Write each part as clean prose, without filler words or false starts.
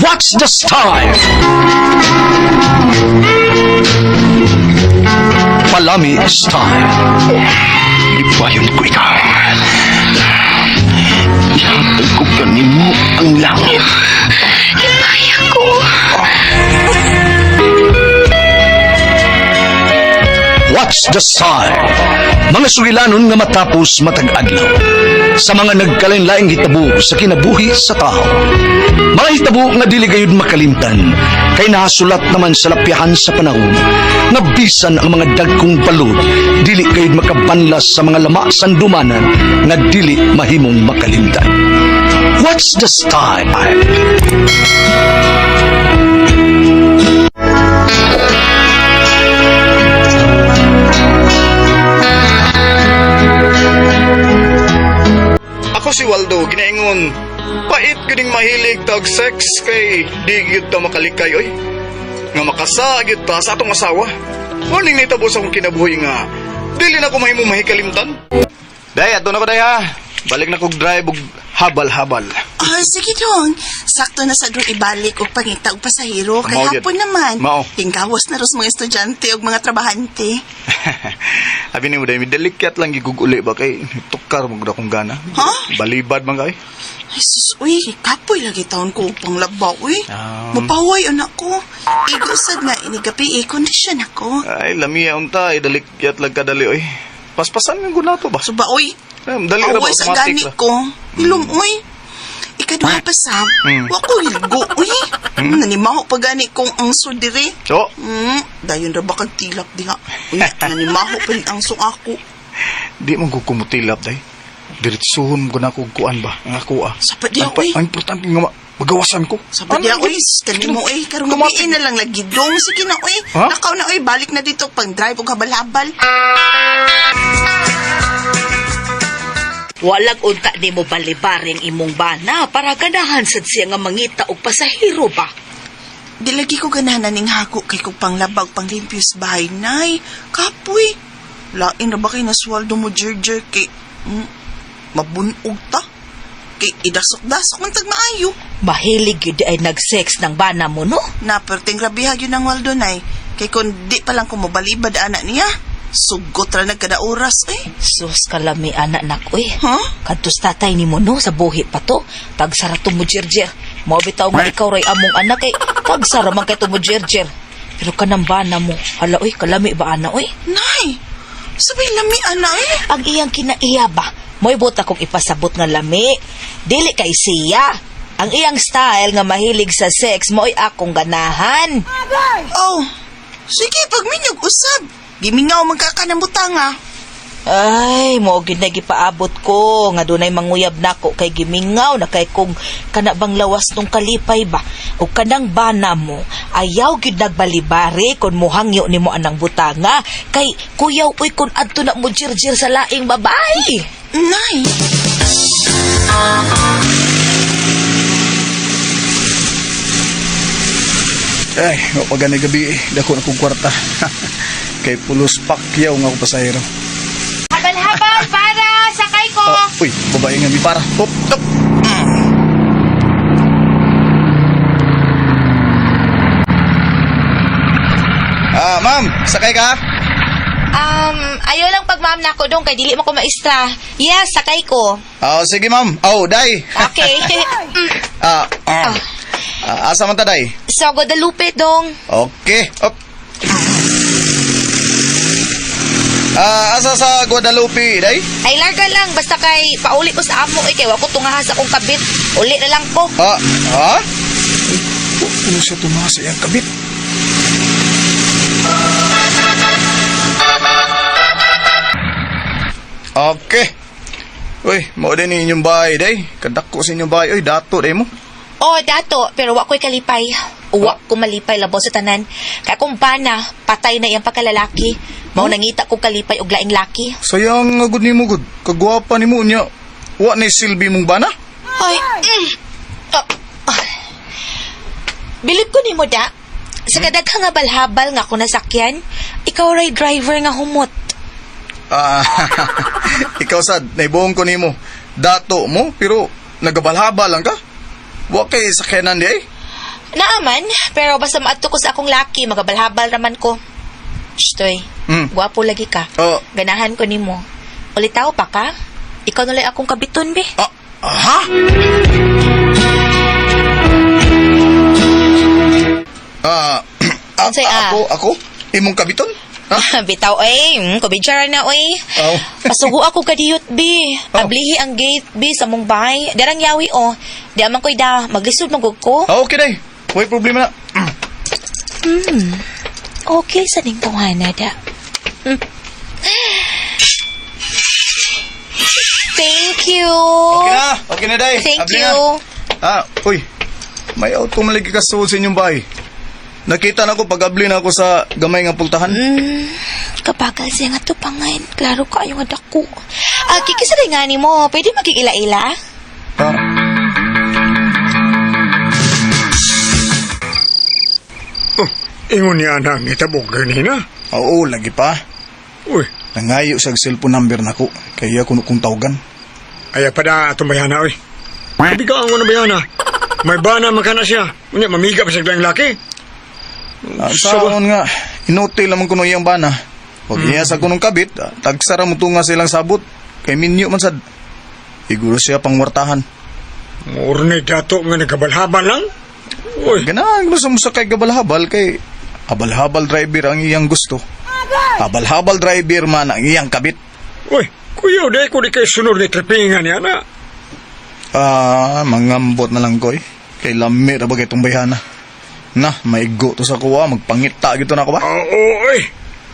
What's the style? Palami style. Ipayon ko ikaw. Ihatag ko kanimo ang langit. Kaya ko. What's the style? Mga sugilanon nga matapos matag-adlaw. Sa mga nagkalain-laing hitabo sa kinabuhi sa tao. Mga hitabo nga dili gayud makalimtan, kay nahasulat naman sa lapyahan sa panahon, nga bisan ang mga dagkong balod, dili gayud makabanlas sa mga lama sandumanan, nga dili mahimong makalimtan. What's the style? Ako si Waldo, ginaingon. Pait ganing mahilig tag sex kay di gyud ta makalikay oy. Nga makasa gyud ta sa atong asawa. Morning nitabo sa akong kinabuhi nga dili na ko mahimong mahikalimtan. Day, ato na ko day ha. Balik na kog drive og habal-habal. Oh, sige dong. Sakto na sa doon ibalik o pangita og pasahero. Kay Mao, hapon naman. Mao. Hinggawas na ros mga estudyante o mga trabahante. Abi ni mo day, midalikat lang giguguli ba kay tukar mo gud akong gana. Ha? Balibad man kay. Ay sus, uy, kapoy lagi taon ko upang labaw, uy. Mapaway anak ko. Igusad nga inigapi, kondisyon ako. Ay, lamiya unta, idalikat lang kadali oy. Paspasan mo gud nato ba? Suba, uy. Dali ra ba Away sa automatic gani ra? ko. Ilom, uy. Ikaduha pa sab. Wako hilgo, uy. Nanimaho pa gani kong ang sudiri. So, Dayon ra ba kag tilap diha. Uy, nanimaho pa rin ang sung ako. di man ko kumutilap day. Diretsuhon ko na kong kuan ba? Ang ako Sapat di ako, Ang importante nga magawasan ko. Sabi niya, uy, kanimo, uy, karong gabiin na lang lagi dong. Sige na, uy. Ha? Nakaw na, uy, balik na dito pang drive o habal-habal. Walag unta ni mo balibaring imong bana para ganahan sad siya nga mangita og pasahero ba? Di lagi ko ganahan ning hako kay kong panglabag panglimpyo sa bahay, nay. Kapoy. Lain na ba kay naswaldo mo jerjer kay... mabunog ta? Kay idasok-dasok man tag maayo. Mahilig yun ay nag-sex ng bana mo, no? Naperting rabihag yun ang waldo, nay. Kay kung di pa lang ko mabalibad anak niya, sugot ra nagkada oras, eh. Sus, kalami anak nak, uy. Ha? Kadtos tatay ni mo, no? Sa buhi pa to. Tagsara to mo, Jerjer. Mo bitaw nga ikaw ray among anak, eh. Tagsara man kay to mo, Jerjer. Pero kanang bana mo, hala, uy, kalami ba, ana, uy? Nay, sabay lami, ana, eh. Ang iyang kinaiya ba? Mo'y buta kong ipasabot nga lami. Dili kay siya. Ang iyang style nga mahilig sa sex mo'y akong ganahan. Oh, sige, pagminyog usab. Gimingaw magkakanambuta nga. Ay, mo gid na gipaabot ko nga dunay manguyab nako kay gimingaw na kay kung kana bang lawas nung kalipay ba o kanang bana mo ayaw gid nagbalibari kon mohangyo nimo anang butanga kay kuyaw uy kon adto na mo jirjir sa laing babae. Nay. Ay, pag gani gabi, dako na kong kwarta. Kay pulos pakyaw nga ako pasahero. Habal-habal para sakay ko. Uy, babae nga mi para. Hop, hop. Ma'am, sakay ka? Ayaw lang pag ma'am na ako dong kay dili mo ko maestra. Yes, sakay ko. Sige ma'am. Day. Okay. Asa man ta, day? So, Guadalupe dong. Okay. Hop. Asa sa Guadalupe, day? Ay, larga lang. Basta kay pauli ko sa amo. Kay wako tungahas akong kabit. Uli na lang ko. Ano siya tumasa yung kabit? Okay. Uy, mo din inyong bahay, day. Kadak ko sa inyong bahay. Uy, dato, day mo. Oh, dato. Pero wako'y kalipay. Uwa ko malipay labo sa tanan. Kaya kung bana, patay na iyang pagkalalaki. Mao nangita ko kalipay og laing laki. Sayang nga gud nimo gud. Kagwapa nimo niya. Wa ni silbi mong bana? Ay. Bilib ko ni mo da. Sa kadaghang nga balhabal nga ako nasakyan, ikaw ray driver nga humot. Ikaw sad, naibuong ko nimo. Dato mo, pero nagabalhaba lang ka. Wa kay sakyanan di ay. Naaman, pero basta maadto ko sa akong laki, magabalhabal raman ko. Shtoy, guwapo lagi ka. Oh. Ganahan ko nimo. Ulitaw pa ka? Ikaw nalay akong kabiton, be. Ha? Unsay, Ako? Imong kabiton? Bitaw, kubidyara na, oy. Oh. Pasugo ako kadiyot, be. Oh. Ablihi ang gate, be, sa mong bahay. Darang yawi, Di amang ko'y da, maglisod magug ko. Okay, day. May problema na. Okay, sa ning kuhana, da. Thank you. Okay na, day. Thank Abli you. Na. Uy. May auto malagi ka sa inyong bahay. Nakita na ko pag-abli na ako sa gamay nga pultahan. Kapagal siya nga tupangan. Klaro ka yung adak ko. Kikisari nga ni mo. Pwede magkikila-ila? Ingon niya na ngitabog ganina. Oo, lagi pa. Uy, Nangayo sa cellphone number na ko. Kaya kuno kong tawagan. aya pa da atong bayana, oy. Kabigaan ko na bayana. May bana makana siya. Unya, mamiga pa siya ang laki. Saon nga, inutil naman kuno iyang bana. Pag iya sa kunong kabit, tagsara mo tunga silang sabot. Kay minyo man sad. Siguro siya pangwartahan. Murni dato nga nagkabalhaban lang. Uy, Ganaan, gusto mo sa kay gabalhabal kay habal-habal driver ang iyang gusto. Habal-habal driver man ang iyang kabit. uy. Kuya, di ko di kayo sunod ni tripingan niya na. Mangambot na lang ko eh. Kay lamit na ba kay itong bayhana. Na, maigo to sa kuwa, magpangita gito na ako ba? Oo, oy.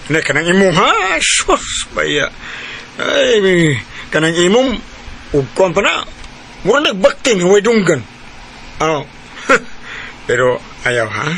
Hindi, kanang imong ha? Sus, baya. Ay, kanang imong, ugkuhan pa na. Mura nagbakting, huwag dunggan. Oh. Pero, ayaw ha?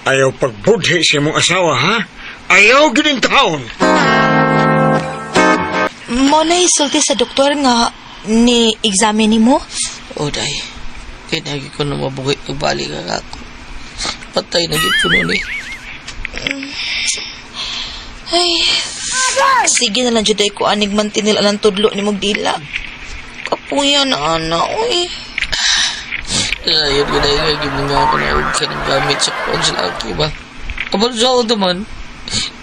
Ayaw pagbudhi sa imong asawa ha? Ayaw gining taon. Mo na isulti sa doktor nga ni examine ni mo? O day, kinagi ko na mabuhay pagbalik ang ako. Patay na yun puno ni. Ay, sige na lang juday ko anig mantinil anang tudlo ni Magdila. Kapuya na ana, uy. Ayun ko dahil nga giminga ako na huwag ka ng gamit sa kuwan sa laki ba? Kapag sa ako naman,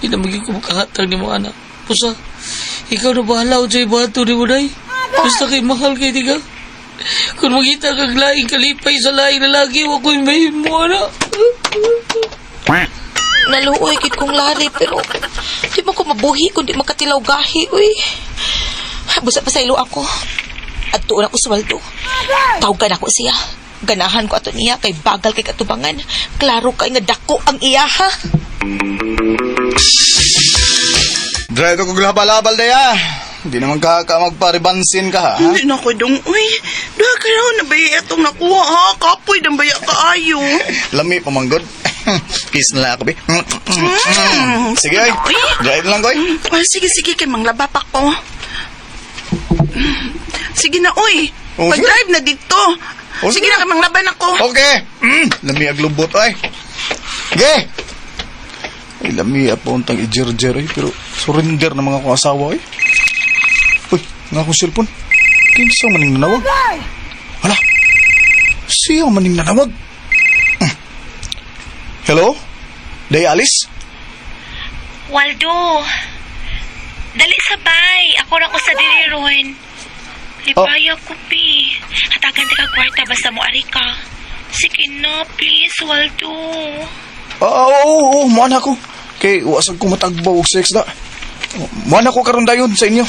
di na magiging kumakahatag ni mga anak. Pusa, ikaw na bahala o sa'yo bato ni mo day. Basta kay mahal kay di ka. Kung magkita kang laing kalipay sa laing lalaki, wag ko yung may mo anak. Naluoy kit kong lari pero di mo ko mabuhi kung di makatilaw gahi, uy. Busa pa sa ilo ako. At tuon ako sa waldo. Tawagan ako siya. Ganahan ko ato niya kay bagal kay katubangan. Klaro kay nga dako ang iya ha. Dry ka kong labal-labal daya. Hindi naman ka magparibansin ka ha? Hindi na ko dong, uy. Dahil ka raw na baya itong nakuha, ha? Kapoy ng baya kaayo. Lami pamanggod. Peace na lang ako, be. Sige, oy. Drive lang, koy. Well, sige, kay manglaba pa ko. Sige na, uy. Oh, sige. Pag-drive na dito. Oh, Sige sige. na, kay manglaban ako. Okay. Lami aglubot, oy. Sige. Ay, lami po untang i-jer-jer, oy. Pero surrender na mga kong asawa, oy. Uy, nga akong cellphone. Kinsa maning nanawag? Hala. Siya maning nanawag. Hello? Day Alice? Waldo, dali sabay. Ako na ko sa diliron. Lipaya ko, pi. Hatagan ka kwarta basta mo ari ka. Sige na, please, Waldo. Oo, maan ako. Kay, wasag ko matagbaw og sex na. Maan ako karon dayon sa inyo.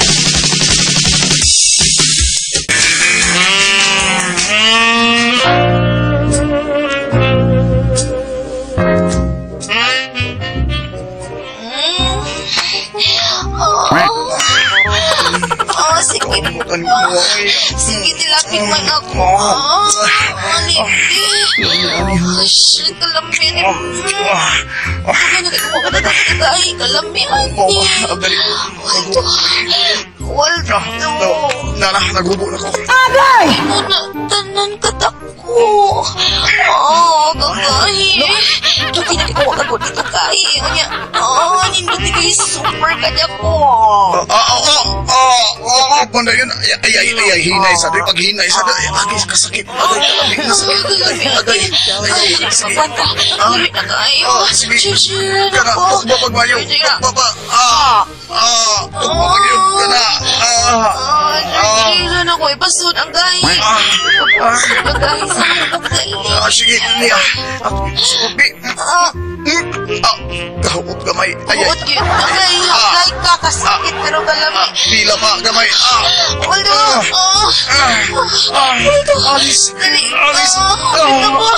Sige. Kalimutan ko, oy. Sige, tilapin man ako. Alibi. Shit, kalambin. Ay, kalambin. Waldo. Nagubo na ko. Tanan ka tako. Kagahi. Tuki na ikaw agad dito kahi. Unya. Nindot ni kay super kanya ko. Panda yun. Ay, hinay sa doy. Pag hinay sa doy, agay, kasakit. Agay, kalamig na sakit. Agay. Saban ka. Lari na kayo. Shishir Kana, ako. tukba pagmayo. Tukba pa. Tukba pagmayo. Kana. Shishir ako. Ipasod ang gahi. Ang gahi sa hukok dali. Sige, niya. Subi. Kahukot gamay. Ay. Uot yun. Ang gahi. Ang gahi ka. Kasakit pero kalami. Pila pa gamay. Waldo. Waldo. Alis. Dali. Alis. Waldo ko.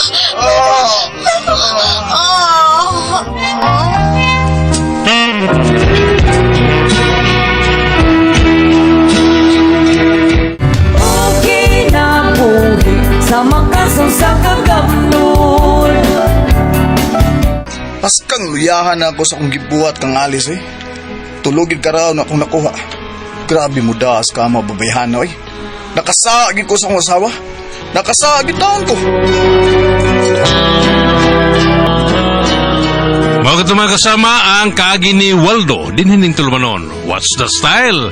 Kinabuhi sa makaso sa kagamnon. Paskang luyahan na ako sa kong gibuhat kang alis eh. Tulogin ka raw na akong nakuha. Grabe mo das ka mababayhan na eh. Nakasagid ko sa akong asawa. Nakasagid taon ko. Mga katumang kasama ang kaagi ni Waldo din hining tulumanon. What's the style?